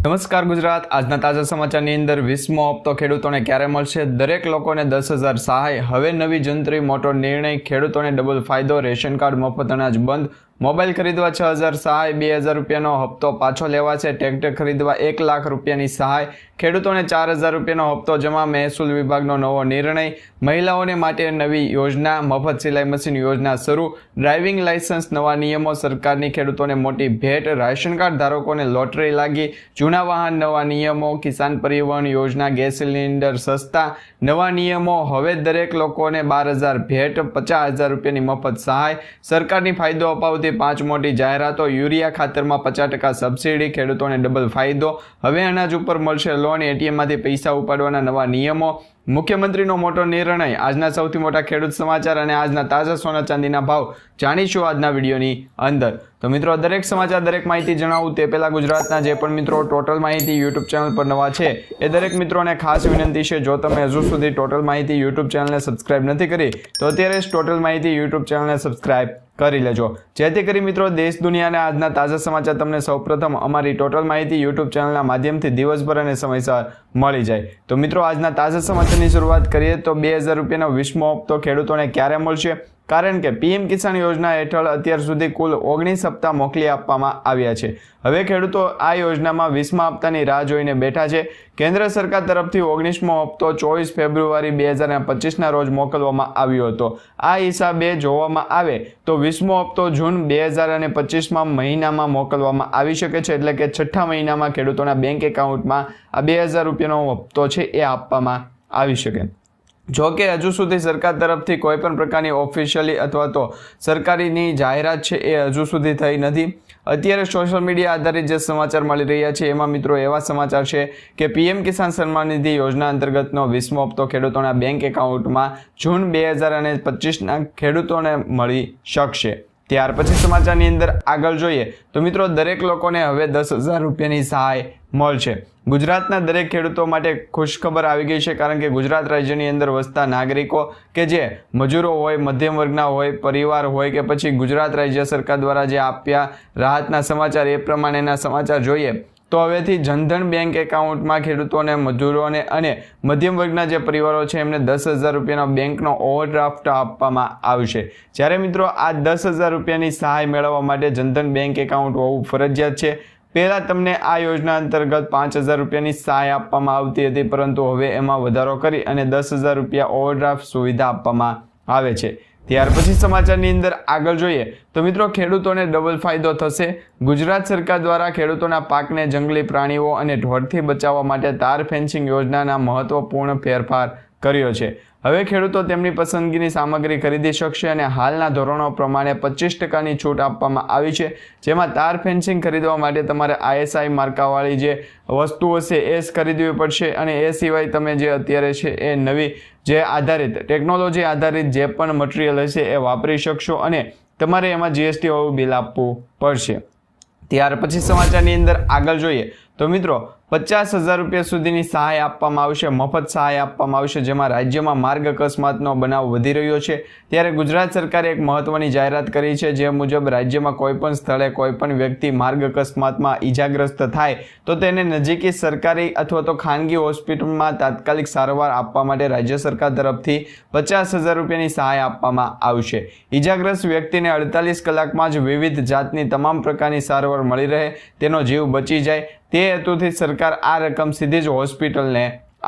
નમસ્કાર ગુજરાત, આજના તાજા સમાચારની અંદર 20મો હપ્તો ખેડૂતોને ક્યારે મળશે? દરેક લોકોને 10,000 સહાય. હવે નવી જંત્રી મોટો નિર્ણય, ખેડૂતોને ડબલ ફાયદો, રેશન કાર્ડ મફત અનાજ બંધ, મોબાઈલ ખરીદવા 6,000 સહાય, 2,000 રૂપિયાનો હપ્તો પાછો લેવાશે, ટ્રેક્ટર ખરીદવા 1 લાખ રૂપિયાની સહાય, ખેડૂતોને 4,000 રૂપિયાનો હપ્તો જમા, મહેસૂલ વિભાગનો નવો નિર્ણય, મહિલાઓને માટે નવી યોજના, મફત સિલાઈ મશીન યોજના શરૂ, ડ્રાઇવિંગ લાયસન્સ નવા નિયમો, સરકારની ખેડૂતોને મોટી ભેટ, રાશન કાર્ડ ધારકોને લોટરી લાગી, જૂના વાહન નવા નિયમો, કિસાન પરિવહન યોજના, ગેસ સિલિન્ડર સસ્તા, નવા નિયમો, હવે દરેક લોકોને 12,000 ભેટ, 50,000 રૂપિયાની મફત સહાય, સરકારની ફાયદો અપાવતી 5 મોટી જાહેરાતો, યુરિયા ખાતરમાં 50% સબસિડી, ખેડૂતોને ડબલ ફાયદો, હવે અનાજ ઉપર મળશે લોન, એટીએમમાંથી પૈસા ઉપાડવાના નવા નિયમો, મુખ્યમંત્રીનો મોટો નિર્ણય. આજના સૌથી મોટા ખેડૂત સમાચાર અને આજના તાજા સોના ચાંદીના ભાવ જાણીશું આજના વિડીયોની અંદર. તો મિત્રો, દરેક સમાચાર, દરેક માહિતી જણાવું તે પહેલા ગુજરાતના જે પણ મિત્રો ટોટલ માહિતી યુટ્યુબ ચેનલ પર નવા છે એ દરેક મિત્રોને ખાસ વિનંતી છે, જો તમે હજુ સુધી ટોટલ માહિતી યુટ્યુબ ચેનલને સબસ્ક્રાઇબ નથી કરી તો અત્યારે જ ટોટલ માહિતી યુટ્યુબ ચેનલને સબસ્ક્રાઇબ કરી લેજો, જેથી કરી મિત્રો દેશ દુનિયાના આજના તાજા સમાચાર તમને સૌપ્રથમ અમારી ટોટલ માહિતી યુટ્યુબ ચેનલના માધ્યમથી દિવસભર અને સમયસર મળી જાય. તો મિત્રો, આજના તાજા સમાચારની શરૂઆત કરીએ તો 2,000 રૂપિયાનો 20મો હપ્તો ખેડૂતોને ક્યારે મળશે? કારણ કે પીએમ કિસાન યોજના હેઠળ અત્યાર સુધી કુલ 19 હપ્તા મોકલી આપવામાં આવ્યા છે. હવે ખેડૂતો આ યોજનામાં 20મા હપ્તાની રાહ જોઈને બેઠા છે. કેન્દ્ર સરકાર તરફથી 19મો હપ્તો 24 ફેબ્રુઆરી 2025ના રોજ મોકલવામાં આવ્યો હતો. આ હિસાબે જોવામાં આવે તો 20મો હપ્તો જૂન 2025માં મહિનામાં મોકલવામાં આવી શકે છે, એટલે કે છઠ્ઠા મહિનામાં ખેડૂતોના બેંક એકાઉન્ટમાં આ 2,000 રૂપિયાનો હપ્તો છે એ આપવામાં આવી શકે. જો કે હજુ સુધી સરકાર તરફથી કોઈ પણ પ્રકારની ઓફિશિયલી અથવા તો સરકારીની જાહેરાત છે એ હજુ સુધી થઈ નથી. અત્યારે સોશિયલ મીડિયા આધારિત જે સમાચાર મળી રહ્યા છે એમાં મિત્રો એવા સમાચાર છે કે પીએમ કિસાન સન્માન નિધિ યોજના અંતર્ગતનો 20મો હપ્તો ખેડૂતોના બેંક એકાઉન્ટમાં જૂન 2025ના ખેડૂતોને મળી શકશે. ત્યાર પછી સમાચારની અંદર આગળ જોઈએ તો મિત્રો, દરેક લોકોને હવે 10,000 રૂપિયાની સહાય મળશે. ગુજરાતના દરેક ખેડૂતો માટે ખુશખબર આવી ગઈ છે, કારણ કે ગુજરાત રાજ્યની અંદર વસતા નાગરિકો કે જે મજૂરો હોય, મધ્યમ વર્ગના હોય, પરિવાર હોય કે પછી ગુજરાત રાજ્ય સરકાર દ્વારા જે આપ્યા રાહતના સમાચાર એ પ્રમાણેના સમાચાર જોઈએ તો હવેથી જનધન બેંક એકાઉન્ટમાં ખેડૂતોને, મજૂરોને અને મધ્યમ વર્ગના જે પરિવારો છે એમને 10,000 રૂપિયાનો બેંકનો ઓવરડ્રાફ્ટ આપવામાં આવશે. જ્યારે મિત્રો આ 10,000 રૂપિયાની સહાય મેળવવા માટે જનધન બેંક એકાઉન્ટ હોવું ફરજિયાત છે. પહેલાં તમને આ યોજના અંતર્ગત 5,000 રૂપિયાની સહાય આપવામાં આવતી હતી, પરંતુ હવે એમાં વધારો કરી અને 10,000 રૂપિયા ઓવરડ્રાફ્ટ સુવિધા આપવામાં આવે છે. ત્યાર પછી સમાચારની અંદર આગળ જોઈએ તો મિત્રો, ખેડૂતોને ડબલ ફાયદો થશે. ગુજરાત સરકાર દ્વારા ખેડૂતોના પાકને જંગલી પ્રાણીઓ અને ઢોરથી બચાવવા માટે તાર ફેન્સિંગ યોજનાના મહત્વપૂર્ણ ફેરફાર કર્યો છે. હવે ખેડૂતો તેમની પસંદગીની સામગ્રી ખરીદી શકશે અને હાલના ધોરણો પ્રમાણે 25%ની છૂટ આપવામાં આવી છે, જેમાં તાર ફેન્સિંગ ખરીદવા માટે તમારે ISI માર્કાવાળી જે વસ્તુઓ છે એ જ ખરીદવી પડશે અને એ સિવાય તમે જે અત્યારે છે એ નવી જે આધારિત ટેકનોલોજી આધારિત જે પણ મટીરિયલ હશે એ વાપરી શકશો અને તમારે એમાં GST વાળું બિલ આપવું પડશે. ત્યાર પછી સમાચારની અંદર આગળ જોઈએ તો મિત્રો, 50,000 રૂપિયા સુધીની સહાય આપવામાં આવશે, મફત સહાય આપવામાં આવશે, જેમાં રાજ્યમાં માર્ગ અકસ્માતનો બનાવ વધી રહ્યો છે. ત્યારે ગુજરાત સરકારે એક મહત્વની જાહેરાત કરી છે, જે મુજબ રાજ્યમાં કોઈપણ સ્થળે કોઈપણ વ્યક્તિ માર્ગ અકસ્માતમાં ઈજાગ્રસ્ત થાય તો તેને નજીકી સરકારી અથવા તો ખાનગી હોસ્પિટલમાં તાત્કાલિક સારવાર આપવા માટે રાજ્ય સરકાર તરફથી 50,000 રૂપિયાની સહાય આપવામાં આવશે. ઈજાગ્રસ્ત વ્યક્તિને 48 કલાકમાં જ વિવિધ જાતની તમામ પ્રકારની સારવાર મળી રહે, તેનો જીવ બચી જાય તે હેતુથી સરકાર આ રકમ સીધી જ હોસ્પિટલને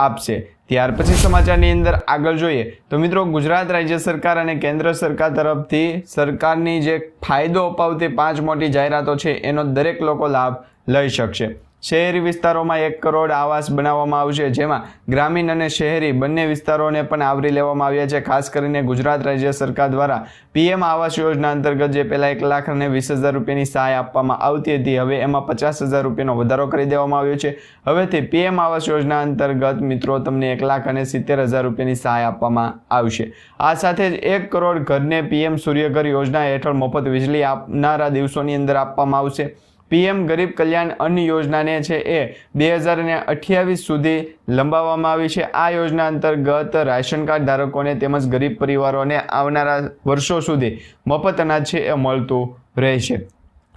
આપશે. ત્યાર પછી સમાચારની અંદર આગળ જોઈએ તો મિત્રો, ગુજરાત રાજ્ય સરકાર અને કેન્દ્ર સરકાર તરફથી સરકારની જે ફાયદો અપાવતી 5 મોટી જાહેરાતો છે એનો દરેક લોકો લાભ લઈ શકશે. શહેરી વિસ્તારોમાં 1 કરોડ આવાસ બનાવવામાં આવશે, જેમાં ગ્રામીણ અને શહેરી બંને વિસ્તારોને પણ આવરી લેવામાં આવ્યા છે. ખાસ કરીને ગુજરાત રાજ્ય સરકાર દ્વારા પીએમ આવાસ યોજના અંતર્ગત જે પહેલાં 1,20,000 રૂપિયાની સહાય આપવામાં આવતી હતી, હવે એમાં 50,000 રૂપિયાનો વધારો કરી દેવામાં આવ્યો છે. હવેથી પીએમ આવાસ યોજના અંતર્ગત મિત્રો તમને 1,70,000 રૂપિયાની સહાય આપવામાં આવશે. આ સાથે જ 1 કરોડ ઘરને પીએમ સૂર્યઘર યોજના હેઠળ મફત વીજળી આપનારા દિવસોની અંદર આપવામાં આવશે. પીએમ ગરીબ કલ્યાણ અન્ન યોજનાને છે એ 2028 સુધી લંબાવવામાં આવી છે. આ યોજના અંતર્ગત રાશન કાર્ડ ધારકોને તેમજ ગરીબ પરિવારોને આવનારા વર્ષો સુધી મફત અનાજ છે એ મળતું રહેશે.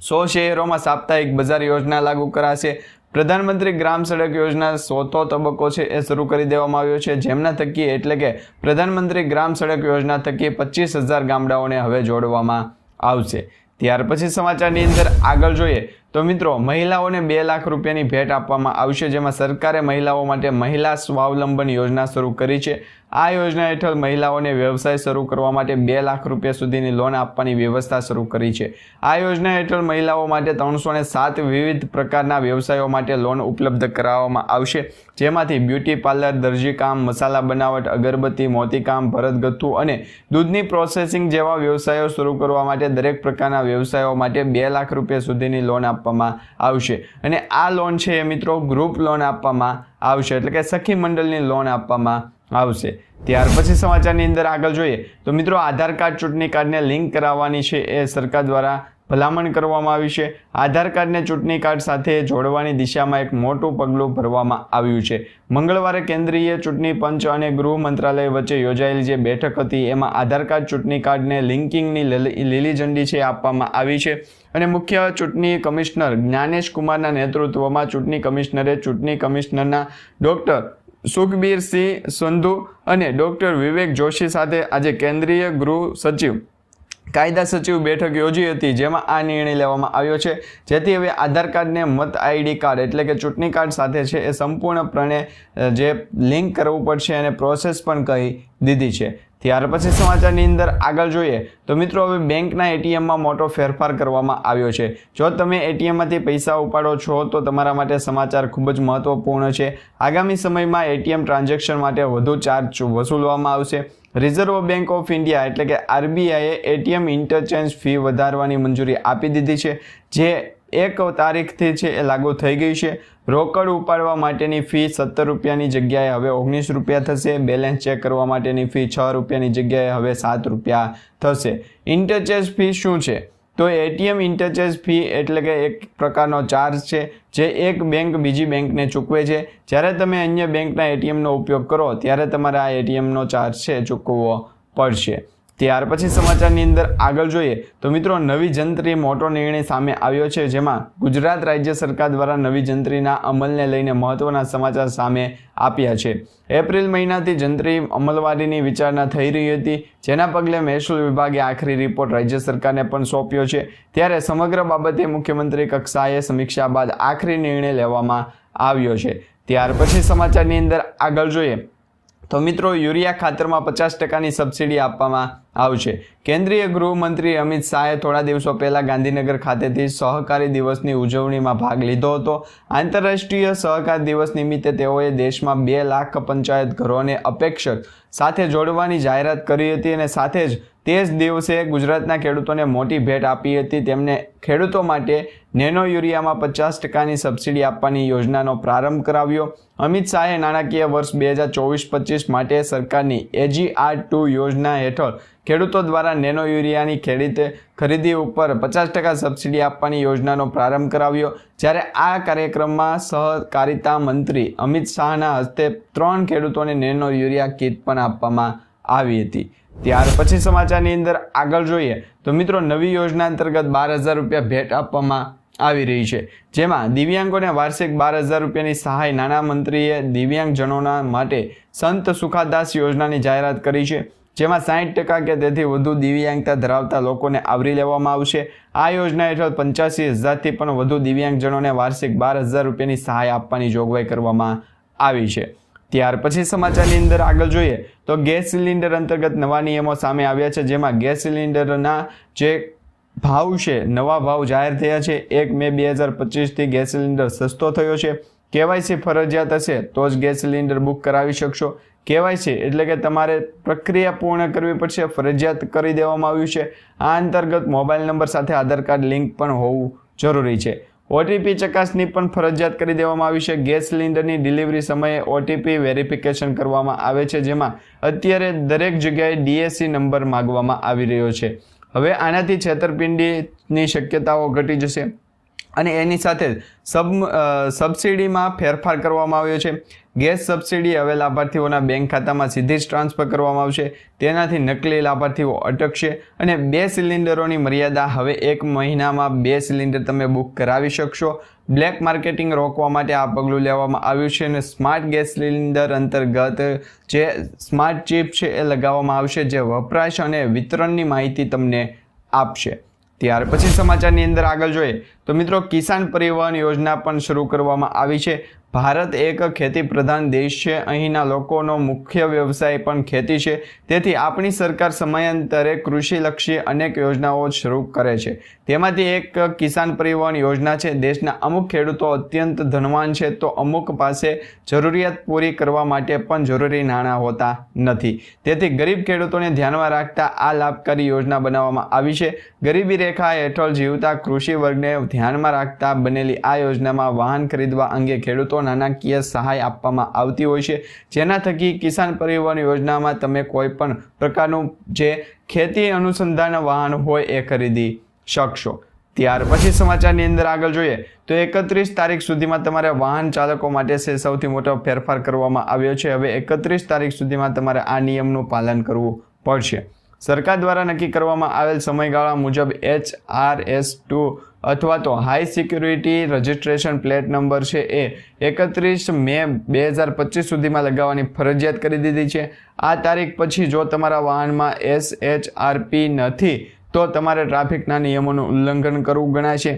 100 શહેરોમાં સાપ્તાહિક બજાર યોજના લાગુ કરાશે. પ્રધાનમંત્રી ગ્રામ સડક યોજના 100થો તબક્કો છે એ શરૂ કરી દેવામાં આવ્યો છે, જેમના થકી એટલે કે પ્રધાનમંત્રી ગ્રામ સડક યોજના થકી 25,000 ગામડાઓને હવે જોડવામાં આવશે। ત્યાર પછી સમાચારની અંદર આગળ જોઈએ તો મિત્રો મહિલાઓને 2 લાખ રૂપિયાની ભેટ આપવામાં આવશે, જેમાં સરકારે મહિલાઓ માટે મહિલા સ્વાવલંબન યોજના શરૂ કરી છે। આ યોજના હેઠળ મહિલાઓને વ્યવસાય શરૂ કરવા માટે 2 લાખ રૂપિયા સુધીની લોન આપવાની વ્યવસ્થા શરૂ કરી છે। આ યોજના હેઠળ મહિલાઓ માટે 307 વિવિધ પ્રકારના વ્યવસાયો માટે લોન ઉપલબ્ધ કરાવવામાં આવશે, જેમાંથી બ્યુટી પાર્લર, દરજીકામ, મસાલા બનાવટ, અગરબત્તી, મોતીકામ, ભરતગથ્થુ અને દૂધની પ્રોસેસિંગ જેવા વ્યવસાયો શરૂ કરવા માટે દરેક પ્રકારના વ્યવસાયો માટે 2 લાખ રૂપિયા સુધીની લોન આપવામાં આવશે। અને આ લોન છે એ મિત્રો ગ્રુપ લોન આપવામાં આવશે, એટલે કે સખી મંડળની લોન આપવામાં આવશે। ત્યાર પછી સમાચારની અંદર આગળ જોઈએ તો મિત્રો આધાર કાર્ડ ચૂંટણી કાર્ડને લિંક કરાવવાની છે એ સરકાર દ્વારા ભલામણ કરવામાં આવી છે। આધાર કાર્ડને ચૂંટણી કાર્ડ સાથે જોડવાની દિશામાં એક મોટું પગલું ભરવામાં આવ્યું છે। મંગળવારે કેન્દ્રીય ચૂંટણી પંચ અને ગૃહ મંત્રાલય વચ્ચે યોજાયેલી જે બેઠક હતી એમાં આધાર કાર્ડ ચૂંટણી કાર્ડને લિંકિંગની લીલી ઝંડી છે આપવામાં આવી છે અને મુખ્ય ચૂંટણી કમિશનર જ્ઞાનેશ કુમારના નેતૃત્વમાં ચૂંટણી કમિશનરે ચૂંટણી કમિશનરના ડોક્ટર સુખબીર સિંહ સંધુ અને ડોક્ટર વિવેક જોશી સાથે આજે કેન્દ્રીય ગૃહ સચિવ કાયદા સચિવ બેઠક યોજી હતી, જેમાં આ નિર્ણય લેવામાં આવ્યો છે, જેથી હવે આધાર કાર્ડને મત આઈડી કાર્ડ એટલે કે ચૂંટણી કાર્ડ સાથે છે એ સંપૂર્ણપણે જે લિંક કરવું પડશે અને પ્રોસેસ પણ કહી દીધી છે। ત્યાર પછી સમાચારની અંદર આગળ જોઈએ તો મિત્રો હવે બેંકના એટીએમમાં મોટો ફેરફાર કરવામાં આવ્યો છે। જો તમે એટીએમમાંથી પૈસા ઉપાડો છો તો તમારા માટે સમાચાર ખૂબ જ મહત્વપૂર્ણ છે। આગામી સમયમાં એટીએમ ટ્રાન્ઝેક્શન માટે વધુ ચાર્જ વસૂલવામાં આવશે। રિઝર્વ બેંક ઓફ ઇન્ડિયા એટલે કે આરબીઆઈએ એટીએમ ઇન્ટરચેન્જ ફી વધારવાની મંજૂરી આપી દીધી છે, જે 1 તારીખથી છે એ લાગુ થઈ ગઈ છે। રોકડ ઉપાડવા માટેની ફી 17 રૂપિયાની જગ્યાએ હવે 19 રૂપિયા થશે। બેલેન્સ ચેક કરવા માટેની ફી 6 રૂપિયાની જગ્યાએ હવે 7 રૂપિયા થશે। ઇન્ટરચેન્જ ફી શું છે? તો એટીએમ ઇન્ટરચેન્જ ફી એટલે કે એક પ્રકારનો ચાર્જ છે જે એક બેંક બીજી બેંકને ચૂકવે છે। જ્યારે તમે અન્ય બેંકના એટીએમનો ઉપયોગ કરો ત્યારે તમારે આ એટીએમનો ચાર્જ છે ચૂકવવો પડશે। ત્યાર પછી સમાચારની અંદર આગળ જોઈએ તો મિત્રો નવી જંત્રી મોટો નિર્ણય સામે આવ્યો છે, જેમાં ગુજરાત રાજ્ય સરકાર દ્વારા નવી જંત્રીના અમલને લઈને મહત્વના સમાચાર સામે આપ્યા છે। એપ્રિલ મહિનાથી જંત્રી અમલવારીની વિચારણા થઈ રહી હતી, જેના પગલે મહેસૂલ વિભાગે આખરી રિપોર્ટ રાજ્ય સરકારને પણ સોંપ્યો છે। ત્યારે સમગ્ર બાબતે મુખ્યમંત્રી કક્ષાએ સમીક્ષા બાદ આખરી નિર્ણય લેવામાં આવ્યો છે। ત્યાર પછી સમાચારની અંદર આગળ જોઈએ તો મિત્રો યુરિયા ખાતરમાં 50%ની સબસિડી આપવામાં આવશે। કેન્દ્રીય ગૃહમંત્રી અમિત શાહે થોડા દિવસો પહેલા ગાંધીનગર ખાતેથી સહકારી દિવસની ઉજવણીમાં ભાગ લીધો હતો। આંતરરાષ્ટ્રીય સહકાર દિવસ નિમિત્તે તેઓએ દેશમાં 2 લાખ પંચાયત ઘરોને અપેક્ષક સાથે જોડવાની જાહેરાત કરી હતી અને સાથે જ તે જ દિવસે ગુજરાતના ખેડૂતોને મોટી ભેટ આપી હતી। તેમને ખેડૂતો માટે નેનો યુરિયામાં 50%ની સબસિડી આપવાની યોજનાનો પ્રારંભ કરાવ્યો। અમિત શાહે નાણાકીય વર્ષ 2024-25 માટે સરકારની AGR2 યોજના હેઠળ ખેડૂતો દ્વારા નેનો યુરિયાની ખરીદી ઉપર 50% સબસિડી આપવાની યોજનાનો પ્રારંભ કરાવ્યો। જ્યારે આ કાર્યક્રમમાં સહકારિતા મંત્રી અમિત શાહના હસ્તે 3 ખેડૂતોને નેનો યુરિયા કીટ પણ આપવામાં આવી હતી। ત્યાર પછી સમાચારની અંદર આગળ જોઈએ તો મિત્રો નવી યોજના અંતર્ગત 12,000 રૂપિયા ભેટ આપવામાં આવી રહી છે, જેમાં દિવ્યાંગોને વાર્ષિક 12,000 રૂપિયાની સહાય નાણામંત્રીએ દિવ્યાંગજનોના માટે સંત સુખાદાસ યોજનાની જાહેરાત કરી છે, જેમાં 60% કે તેથી વધુ દિવ્યાંગતા ધરાવતા લોકોને આવરી લેવામાં આવશે। આ યોજના હેઠળ 85,000થી પણ વધુ દિવ્યાંગજનોને વાર્ષિક 12,000 રૂપિયાની સહાય આપવાની જોગવાઈ કરવામાં આવી છે। ત્યાર પછી સમાચારની અંદર આગળ જોઈએ તો ગેસ સિલિન્ડર અંતર્ગત નવા નિયમો સામે આવ્યા છે, જેમાં ગેસ સિલિન્ડરના જે ભાવ છે નવા ભાવ જાહેર થયા છે। 1 મે 2025થી ગેસ સિલિન્ડર સસ્તો થયો છે। કેવાયસી ફરજિયાત હશે તો જ ગેસ સિલિન્ડર બુક કરાવી શકશો। કેવાયસી એટલે કે તમારે પ્રક્રિયા પૂર્ણ કરવી પડશે, ફરજિયાત કરી દેવામાં આવ્યું છે। આ અંતર્ગત મોબાઈલ નંબર સાથે આધાર કાર્ડ લિંક પણ હોવું જરૂરી છે। ઓટીપી ચકાસણી પણ ફરજિયાત કરી દેવામાં આવી છે। ગેસ સિલિન્ડરની ડિલિવરી સમયે ઓટીપી વેરિફિકેશન કરવામાં આવે છે, જેમાં અત્યારે દરેક જગ્યાએ DAC નંબર માંગવામાં આવી રહ્યો છે। હવે આનાથી છેતરપિંડીની શક્યતાઓ ઘટી જશે। અને એની સાથે સબસિડીમાં ફેરફાર કરવામાં આવ્યો છે. ગેસ સબસિડી હવે લાભાર્થીઓના બેંક ખાતામાં સીધી જ ટ્રાન્સફર કરવામાં આવશે. તેનાથી નકલી લાભાર્થીઓ અટકશે અને 2 સિલિન્ડરોની મર્યાદા હવે 1 મહિનામાં 2 સિલિન્ડર તમે બુક કરાવી શકશો. બ્લેક માર્કેટિંગ રોકવા માટે આ પગલું લેવામાં આવ્યું છે અને સ્માર્ટ ગેસ સિલિન્ડર અંતર્ગત જે સ્માર્ટ ચિપ છે એ લગાવવામાં આવશે, જે વપરાશ અને વિતરણની માહિતી તમને આપશે. ત્યાર પછી સમાચારની અંદર આગળ જોઈએ તો મિત્રો, કિસાન પરિવહન યોજના પણ શરૂ કરવામાં આવી છે. ભારત એક ખેતી પ્રધાન દેશ છે. અહીંના લોકોનો મુખ્ય વ્યવસાય પણ ખેતી છે. તેથી આપણી સરકાર સમયાંતરે કૃષિલક્ષી અનેક યોજનાઓ શરૂ કરે છે. તેમાંથી એક કિસાન પરિવહન યોજના છે. દેશના અમુક ખેડૂતો અત્યંત ધનવાન છે, તો અમુક પાસે જરૂરિયાત પૂરી કરવા માટે પણ જરૂરી નાણાં હોતા નથી. તેથી ગરીબ ખેડૂતોને ધ્યાનમાં રાખતા આ લાભકારી યોજના બનાવવામાં આવી છે. ગરીબી રેખા હેઠળ જીવતા કૃષિ વર્ગને ધ્યાનમાં રાખતા બનેલી આ યોજનામાં વાહન ખરીદવા અંગે ખેડૂતો નાણાકીય સહાય આપવામાં આવતી હોય છે, જેના થકી કિસાન પરિવહન યોજનામાં તમે કોઈ પણ પ્રકારનું જે ખેતી અનુસંધાન વાહન હોય એ ખરીદી શકશો. ત્યાર પછી સમાચારની અંદર આગળ જોઈએ તો 31 તારીખ સુધીમાં તમારે વાહન ચાલકો માટે સૌથી મોટો ફેરફાર કરવામાં આવ્યો છે. હવે 31 તારીખ સુધીમાં તમારે આ નિયમનું પાલન કરવું પડશે. સરકાર દ્વારા નક્કી કરવામાં આવેલ સમયગાળા મુજબ HRS2 અથવા તો high security registration plate number છે એ 31 મે 2025 સુધીમાં લગાવવાની ફરજિયાત કરી દીધી છે. આ તારીખ પછી જો તમારા વાહનમાં SHRP નથી તો તમારે ટ્રાફિકના નિયમોનું ઉલ્લંઘન કરવું ગણાશે.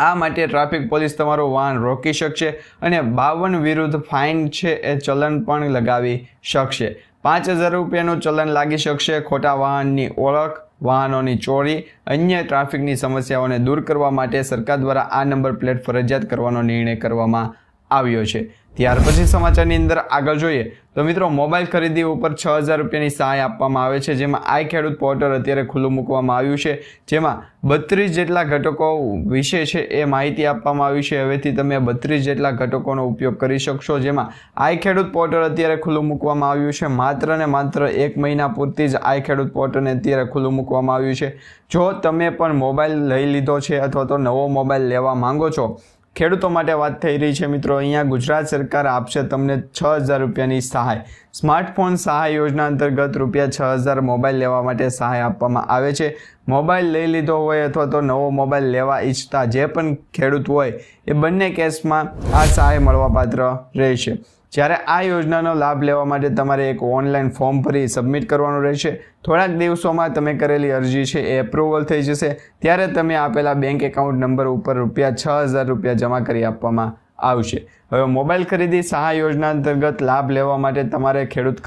આ માટે ટ્રાફિક પોલીસ તમારું વાહન રોકી શકશે અને 52 વિરુદ્ધ ફાઇન છે એ ચલન પણ લગાવી શકશે. 5,000 રૂપિયાનું ચલન લાગી શકશે. ખોટા વાહનની ઓળખ, વાહનોની ચોરી, અન્ય ટ્રાફિકની સમસ્યાઓને દૂર કરવા માટે સરકાર દ્વારા આ નંબર પ્લેટ ફરજિયાત કરવાનો નિર્ણય કરવામાં આવ્યો છે. ત્યાર પછી સમાચારની અંદર આગળ જોઈએ તો મિત્રો, મોબાઈલ ખરીદી ઉપર 6,000 રૂપિયાની સહાય આપવામાં આવે છે. જેમાં આઈ ખેડૂત પોર્ટલ અત્યારે ખુલ્લું મૂકવામાં આવ્યું છે, જેમાં 32 જેટલા ઘટકો વિશે છે એ માહિતી આપવામાં આવી છે. હવેથી તમે 32 જેટલા ઘટકોનો ઉપયોગ કરી શકશો. જેમાં આઈ ખેડૂત પોર્ટલ અત્યારે ખુલ્લું મૂકવામાં આવ્યું છે. માત્ર ને માત્ર 1 મહિના પૂરતી જ આઈ ખેડૂત પોર્ટલને અત્યારે ખુલ્લું મૂકવામાં આવ્યું છે. જો તમે પણ મોબાઈલ લઈ લીધો છે અથવા તો નવો મોબાઈલ લેવા માંગો છો, ખેડૂતો માટે વાત થઈ રહી છે મિત્રો, અહીંયા ગુજરાત સરકાર આપશે તમને 6,000 રૂપિયાની સહાય. સ્માર્ટફોન સહાય યોજના અંતર્ગત ₹6,000 મોબાઈલ લેવા માટે સહાય આપવામાં આવે છે. મોબાઈલ લઈ લીધો હોય અથવા તો નવો મોબાઈલ લેવા ઈચ્છતા જે પણ ખેડૂત હોય એ બંને કેસમાં આ સહાય મળવાપાત્ર રહેશે. જ્યારે આ યોજનાનો લાભ લેવા માટે તમારે એક ઓનલાઈન ફોર્મ ભરી સબમિટ કરવાનું રહેશે. થોડાક દિવસોમાં તમે કરેલી અરજી છે એ એપ્રુવલ થઈ જશે. ત્યારે તમે આપેલા બેંક એકાઉન્ટ નંબર ઉપર ₹6,000 રૂપિયા જમા કરી આપવામાં આવશે. હવે મોબાઈલ ખરીદી સહાય યોજના અંતર્ગત લાભ લેવા માટે તમારે ખેડૂત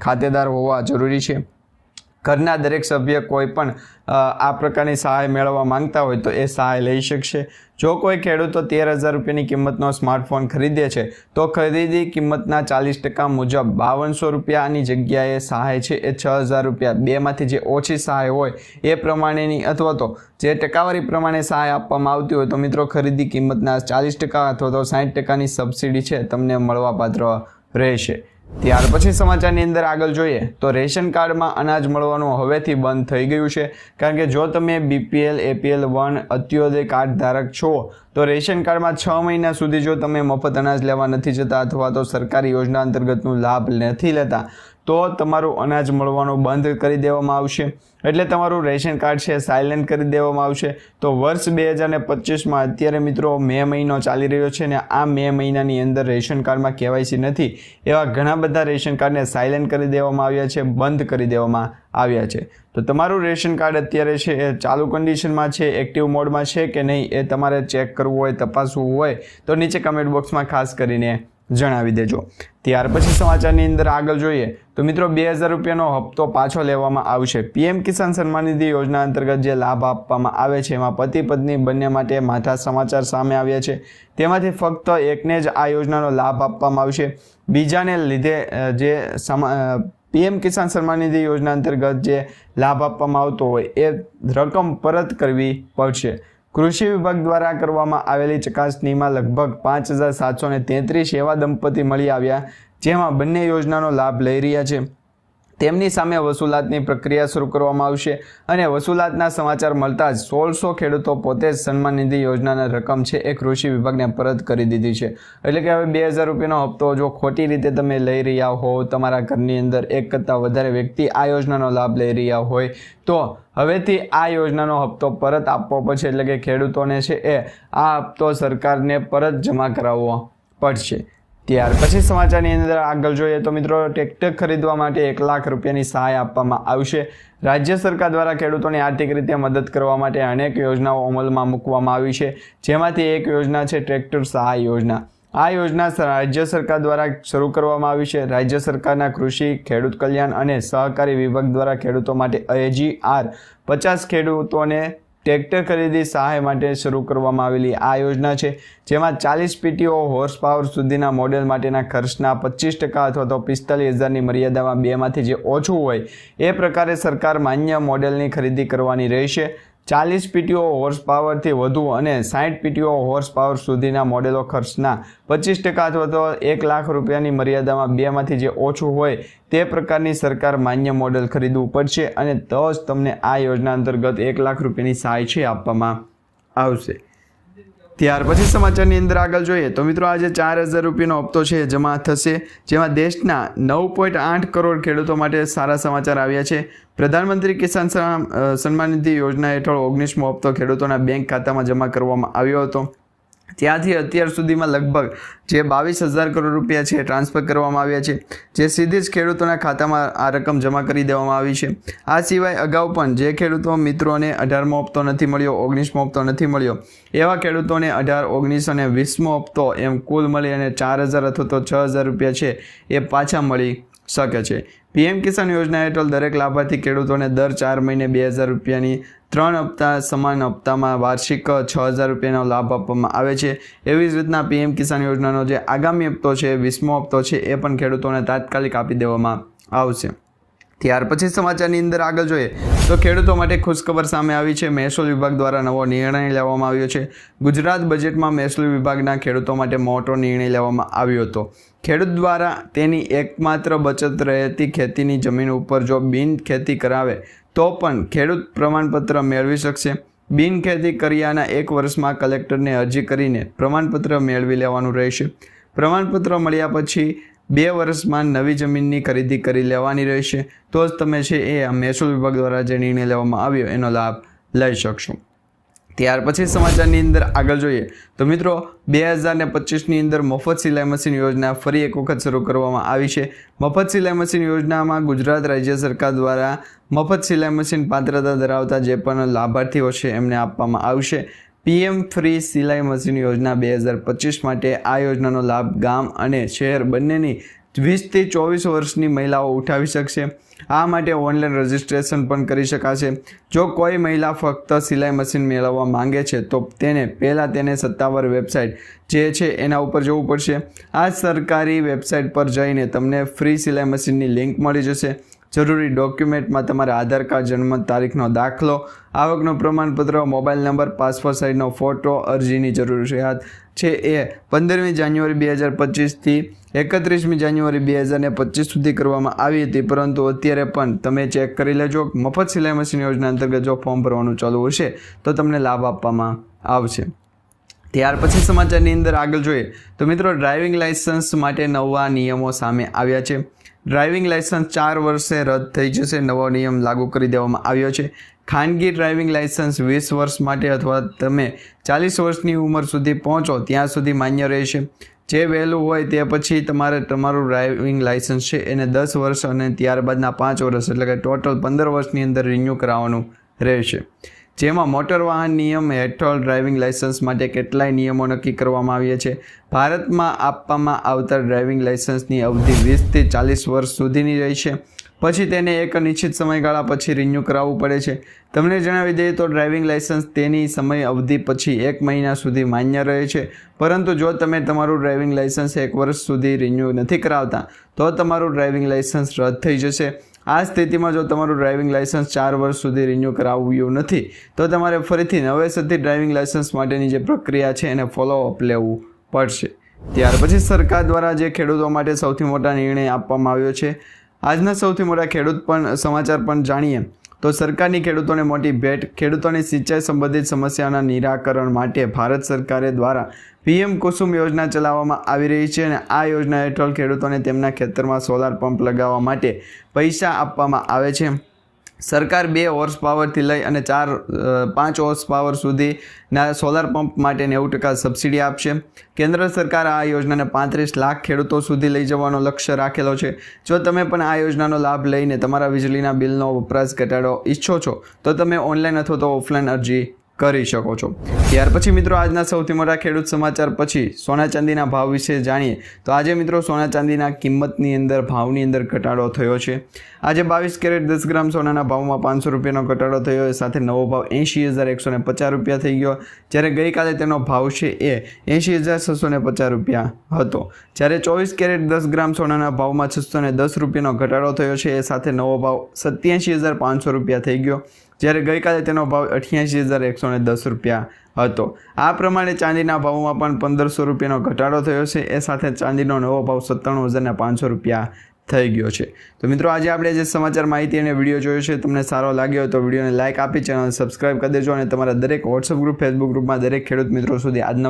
ખાતેદાર હોવા જરૂરી છે. ઘરના દરેક સભ્ય કોઈ પણ આ પ્રકારની સહાય મેળવવા માંગતા હોય તો એ સહાય લઈ શકશે. જો કોઈ ખેડૂતો 13,000 રૂપિયાની કિંમતનો સ્માર્ટફોન ખરીદે છે તો ખરીદી કિંમતના 40% મુજબ 5200 રૂપિયાની જગ્યાએ સહાય છે એ 6,000 રૂપિયા, બેમાંથી જે ઓછી સહાય હોય એ પ્રમાણેની અથવા તો જે ટકાવારી પ્રમાણે સહાય આપવામાં આવતી હોય તો મિત્રો ખરીદી કિંમતના 40% અથવા તો 60%ની સબસિડી છે તમને મળવાપાત્ર રહેશે. ત્યાર પછી સમાચારની અંદર આગળ જોઈએ તો રેશન કાર્ડમાં અનાજ મળવાનું હવેથી બંધ થઈ ગયું છે. કારણ કે જો તમે BPL, APL 1 અત્યોદય કાર્ડ ધારક છો તો રેશન કાર્ડમાં 6 મહિના સુધી જો તમે મફત અનાજ લેવા નથી જતા અથવા તો સરકારી યોજના અંતર્ગતનું લાભ નથી લેતા તો તમારું અનાજ મળવાનું બંધ કરી દેવામાં આવશે. એટલે તમારું રેશન કાર્ડ છે સાયલેન્ટ કરી દેવામાં આવશે. તો વર્ષ 2025માં અત્યારે મિત્રો મે મહિનો ચાલી રહ્યો છે ને આ મે મહિનાની અંદર રેશન કાર્ડમાં KYC નથી એવા ઘણા બધા રેશન કાર્ડને સાયલેન્ટ કરી દેવામાં આવ્યા છે, બંધ કરી દેવામાં આવ્યા છે. તો તમારું રેશન કાર્ડ અત્યારે છે એ ચાલુ કન્ડિશનમાં છે, એક્ટિવ મોડમાં છે કે નહીં એ તમારે ચેક કરવું હોય, તપાસવું હોય તો નીચે કમેન્ટ બોક્સમાં ખાસ કરીને જણાવી દેજો. ત્યાર પછી સમાચારની અંદર આગળ જોઈએ તો મિત્રો 2,000 રૂપિયાનો હપ્તો પાછો લેવામાં આવશે. PM કિસાન સન્માન નિધિ યોજના અંતર્ગત જે લાભ આપવામાં આવે છે એમાં પતિ પત્ની બંને માટે માઠા સમાચાર સામે આવ્યા છે. તેમાંથી ફક્ત એકને જ આ યોજનાનો લાભ આપવામાં આવશે. બીજાને લીધે જે PM કિસાન સન્માન નિધિ યોજના અંતર્ગત જે લાભ આપવામાં આવતો હોય એ રકમ પરત કરવી પડશે. કૃષિ વિભાગ દ્વારા કરવામાં આવેલી ચકાસણીમાં લગભગ 5,733 એવા દંપતી મળી આવ્યા જેમાં બંને યોજનાનો લાભ લઈ રહ્યા છે. તેમની સામે વસૂલાતની પ્રક્રિયા શરૂ કરવામાં આવશે અને વસૂલાતના સમાચાર મળતા જ 1600 ખેડૂતો પોતે જ સન્માન નિધિ યોજનાની રકમ છે એ કૃષિ વિભાગને પરત કરી દીધી છે. એટલે કે હવે 2000 રૂપિયાનો હપ્તો જો ખોટી રીતે તમે લઈ રહ્યા હો, તમારા ઘરની અંદર એક કરતાં વધારે વ્યક્તિ આ યોજનાનો લાભ લઈ રહ્યા હોય તો હવેથી આ યોજનાનો હપ્તો પરત આપવો પડશે. એટલે કે ખેડૂતોને છે એ આ હપ્તો સરકારને પરત જમા કરાવવો પડશે. ત્યાર પછી સમાચારની અંદર આગળ જોઈએ તો મિત્રો, ટ્રેક્ટર ખરીદવા માટે 1 લાખ રૂપિયાની સહાય આપવામાં આવશે. રાજ્ય સરકાર દ્વારા ખેડૂતોની આર્થિક રીતે મદદ કરવા માટે અનેક યોજનાઓ અમલમાં મૂકવામાં આવી છે. જેમાંથી એક યોજના છે ટ્રેક્ટર સહાય યોજના. આ યોજના રાજ્ય સરકાર દ્વારા શરૂ કરવામાં આવી છે. રાજ્ય સરકારના કૃષિ, ખેડૂત કલ્યાણ અને સહકારી વિભાગ દ્વારા ખેડૂતો માટે AGR 50 ખેડૂતોને ટ્રેક્ટર ખરીદી સહાય માટે શરૂ કરવામાં આવેલી આ યોજના છે, જેમાં 40 PTO હોર્સ પાવર સુધીના મોડેલ માટેના ખર્ચના 25% અથવા તો 45,000ની મર્યાદામાં બેમાંથી જે ઓછું હોય એ પ્રકારે સરકાર માન્ય મોડેલની ખરીદી કરવાની રહેશે. 40 PTO હોર્સ પાવરથી વધુ અને 60 PTO હોર્સ પાવર સુધીના મોડેલો ખર્ચના 25% અથવા તો 1 લાખ રૂપિયાની મર્યાદામાં બેમાંથી જે ઓછું હોય તે પ્રકારની સરકાર માન્ય મોડેલ ખરીદવું પડશે અને તો જ તમને આ યોજના અંતર્ગત 1 લાખ રૂપિયાની સહાય છે આપવામાં આવશે. ત્યાર પછી સમાચારની અંદર આગળ જોઈએ તો મિત્રો, આજે 4000 રૂપિયાનો હપ્તો છે જમા થશે, જેમાં દેશના 9.8 કરોડ ખેડૂતો માટે સારા સમાચાર આવ્યા છે. પ્રધાનમંત્રી કિસાન સન્માન નિધિ યોજના હેઠળ 19મો હપ્તો ખેડૂતોના બેંક ખાતામાં જમા કરવામાં આવ્યો હતો. ત્યાંથી અત્યાર સુધીમાં લગભગ જે 22,000 કરોડ રૂપિયા છે ટ્રાન્સફર કરવામાં આવ્યા છે, જે સીધી જ ખેડૂતોના ખાતામાં આ રકમ જમા કરી દેવામાં આવી છે. આ સિવાય અગાઉ પણ જે ખેડૂતો મિત્રોને 18મો હપ્તો નથી મળ્યો, 19મો હપ્તો નથી મળ્યો, એવા ખેડૂતોને 18, 19 અને 20મો હપ્તો એમ કુલ મળી અને 4,000 અથવા તો 6,000 રૂપિયા છે એ પાછા મળી શકે છે. PM કિસાન યોજના હેઠળ દરેક લાભાર્થી ખેડૂતોને દર 4 મહિને 2,000 રૂપિયાની 3 હપ્તા સમાન હપ્તામાં વાર્ષિક 6,000 રૂપિયાનો લાભ આપવામાં આવે છે. એવી જ રીતના PM કિસાન યોજનાનો જે આગામી હપ્તો છે, 20મો હપ્તો છે, એ પણ ખેડૂતોને તાત્કાલિક આપી દેવામાં આવશે. ત્યાર પછી સમાચારની અંદર આગળ જોઈએ તો ખેડૂતો માટે ખુશખબર સામે આવી છે. મહેસૂલ વિભાગ દ્વારા નવો નિર્ણય લેવામાં આવ્યો છે. ગુજરાત બજેટમાં મહેસૂલ વિભાગના ખેડૂતો માટે મોટો નિર્ણય લેવામાં આવ્યો હતો. ખેડૂત દ્વારા તેની એકમાત્ર બચત રહેતી ખેતીની જમીન ઉપર જો બિન ખેતી કરાવે તો પણ ખેડૂત પ્રમાણપત્ર મેળવી શકશે. બિન ખેતી કર્યાના 1 વર્ષમાં કલેક્ટરને અરજી કરીને પ્રમાણપત્ર મેળવી લેવાનું રહેશે. પ્રમાણપત્ર મળ્યા પછી 2 વર્ષમાં નવી જમીનની ખરીદી કરી લેવાની રહેશે. તો જ તમે છે એ મહેસૂલ વિભાગ દ્વારા જે નિર્ણય લેવામાં આવ્યો એનો લાભ લઈ શકશો. ત્યાર પછી સમાચારની અંદર આગળ જોઈએ તો મિત્રો, 2025ની અંદર મફત સિલાઈ મશીન યોજના ફરી એક વખત શરૂ કરવામાં આવી છે. મફત સિલાઈ મશીન યોજનામાં ગુજરાત રાજ્ય સરકાર દ્વારા મફત સિલાઈ મશીન પાત્રતા ધરાવતા જે પણ લાભાર્થીઓ છે એમને આપવામાં આવશે. PM ફ્રી સિલાઈ મશીન યોજના 2025 માટે આ યોજનાનો લાભ ગામ અને શહેર બંનેની 20 થી 24 વર્ષની મહિલાઓ ઉઠાવી શકશે. આ માટે ઓનલાઈન રજિસ્ટ્રેશન પણ કરી શકાશે. જો કોઈ મહિલા ફક્ત સિલાઈ મશીન મેળવવા માંગે છે તો પહેલાં તેને સત્તાવાર વેબસાઇટ જે છે એના ઉપર જવું પડશે. આ સરકારી વેબસાઇટ પર જઈને તમને ફ્રી સિલાઈ મશીનની લિંક મળી જશે. જરૂરી ડોક્યુમેન્ટમાં તમારા આધાર કાર્ડ, જન્મ તારીખનો દાખલો, આવકનું પ્રમાણપત્ર, મોબાઈલ નંબર, પાસપોર્ટ સાઇઝનો ફોટો. અરજીની જરૂરિયાત છે એ 15મી જાન્યુઆરી 2025થી 31મી જાન્યુઆરી 2025 સુધી કરવામાં આવી હતી, પરંતુ અત્યારે પણ તમે ચેક કરી લેજો. મફત સિલાઈ મશીન યોજના અંતર્ગત જો ફોર્મ ભરવાનું ચાલુ હશે તો તમને લાભ આપવામાં આવશે. ત્યાર પછી સમાચારની અંદર આગળ જોઈએ તો મિત્રો, ડ્રાઇવિંગ લાઇસન્સ માટે નવા નિયમો સામે આવ્યા છે. ડ્રાઇવિંગ લાઇસન્સ 4 વર્ષે રદ થઈ જશે. નવો નિયમ લાગુ કરી દેવામાં આવ્યો છે. ખાનગી ડ્રાઇવિંગ લાઇસન્સ 20 વર્ષ માટે અથવા તમે 40 વર્ષની ઉંમર સુધી પહોંચો ત્યાં સુધી માન્ય રહેશે. જે વહેલું હોય તે પછી તમારું ડ્રાઇવિંગ લાઇસન્સ છે એને 10 વર્ષ અને ત્યારબાદના 5 વર્ષ એટલે કે ટોટલ 15 વર્ષની અંદર રિન્યૂ કરાવવાનું રહેશે. જેમાં મોટર વાહન નિયમ હેઠળ ડ્રાઇવિંગ લાઇસન્સ માટે કેટલાય નિયમો નક્કી કરવામાં આવ્યા છે. ભારતમાં આપવામાં આવતા ડ્રાઇવિંગ લાઇસન્સની અવધિ 20 થી 40 વર્ષ સુધીની રહેશે. પછી તેને એક નિશ્ચિત સમયગાળા પછી રિન્યૂ કરાવવું પડે છે. તમને જણાવી દઈએ તો ડ્રાઇવિંગ લાઇસન્સ તેની સમય અવધિ પછી 1 મહિના સુધી માન્ય રહે છે, પરંતુ જો તમે તમારું ડ્રાઇવિંગ લાઇસન્સ 1 વર્ષ સુધી રિન્યૂ નથી કરાવતા તો તમારું ડ્રાઇવિંગ લાઇસન્સ રદ થઈ જશે. આ સ્થિતિમાં જો તમારું ડ્રાઇવિંગ લાઇસન્સ 4 વર્ષ સુધી રિન્યૂ કરાવ્યું નથી તો તમારે ફરીથી નવેસરથી ડ્રાઇવિંગ લાઇસન્સ માટેની જે પ્રક્રિયા છે એને ફોલોઅપ લેવું પડશે. ત્યાર પછી સરકાર દ્વારા જે ખેડૂતો માટે સૌથી મોટા નિર્ણય આપવામાં આવ્યો છે, આજના સૌથી મોટા ખેડૂત પણ સમાચાર પણ જાણીએ તો સરકારની ખેડૂતોને મોટી ભેટ. ખેડૂતોની સિંચાઈ સંબંધિત સમસ્યાઓના નિરાકરણ માટે ભારત સરકારે દ્વારા PM કુસુમ યોજના ચલાવવામાં આવી રહી છે અને આ યોજના હેઠળ ખેડૂતોને તેમના ખેતરમાં સોલાર પંપ લગાવવા માટે પૈસા આપવામાં આવે છે. સરકાર 2 હોર્સ પાવરથી લઈ અને 5 હોર્સ પાવર સુધીના સોલાર પંપ માટે 90% સબસિડી આપશે. કેન્દ્ર સરકાર આ યોજનાને 35 લાખ ખેડૂતો સુધી લઈ જવાનો લક્ષ્ય રાખેલો છે. જો તમે પણ આ યોજનાનો લાભ લઈને તમારા વીજળીના બિલનો વપરાશ ઘટાડો ઈચ્છો છો તો તમે ઓનલાઈન અથવા તો ઓફલાઈન અરજી કરી શકો છો. ત્યાર પછી મિત્રો આજના સૌથી મોટા ખેડૂત સમાચાર પછી સોના ચાંદીના ભાવ વિશે જાણીએ તો આજે મિત્રો સોના ચાંદીના કિંમતની અંદર ભાવની અંદર ઘટાડો થયો છે. આજે 22 કેરેટ 10 ગ્રામ સોનાના ભાવમાં 500 રૂપિયાનો ઘટાડો થયો સાથે નવો ભાવ 80,150 રૂપિયા થઈ ગયો, જ્યારે ગઈકાલે તેનો ભાવ છે એ 80,650 રૂપિયા હતો. જ્યારે 24 કેરેટ 10 ગ્રામ સોનાના ભાવમાં 610 રૂપિયાનો ઘટાડો થયો છે એ સાથે નવો ભાવ 87,500 રૂપિયા થઈ ગયો, જ્યારે ગઈકાલે તેનો ભાવ 88,110 રૂપિયા હતો. આ પ્રમાણે ચાંદીના ભાવમાં પણ 1500 રૂપિયાનો ઘટાડો થયો છે એ સાથે ચાંદીનો નવો ભાવ 97,500 રૂપિયા થઈ ગયો છે. તો મિત્રો આજે આપણે જે સમાચાર માહિતી અને વિડીયો જોયો છે તમને સારો લાગ્યો હોય તો વિડીયોને લાઇક આપી ચેનલ સબસ્ક્રાઇબ કરી દેજો અને તમારા દરેક વોટ્સઅપ ગ્રુપ ફેસબુક ગ્રુપમાં દરેક ખેડૂત મિત્રો સુધી આજનો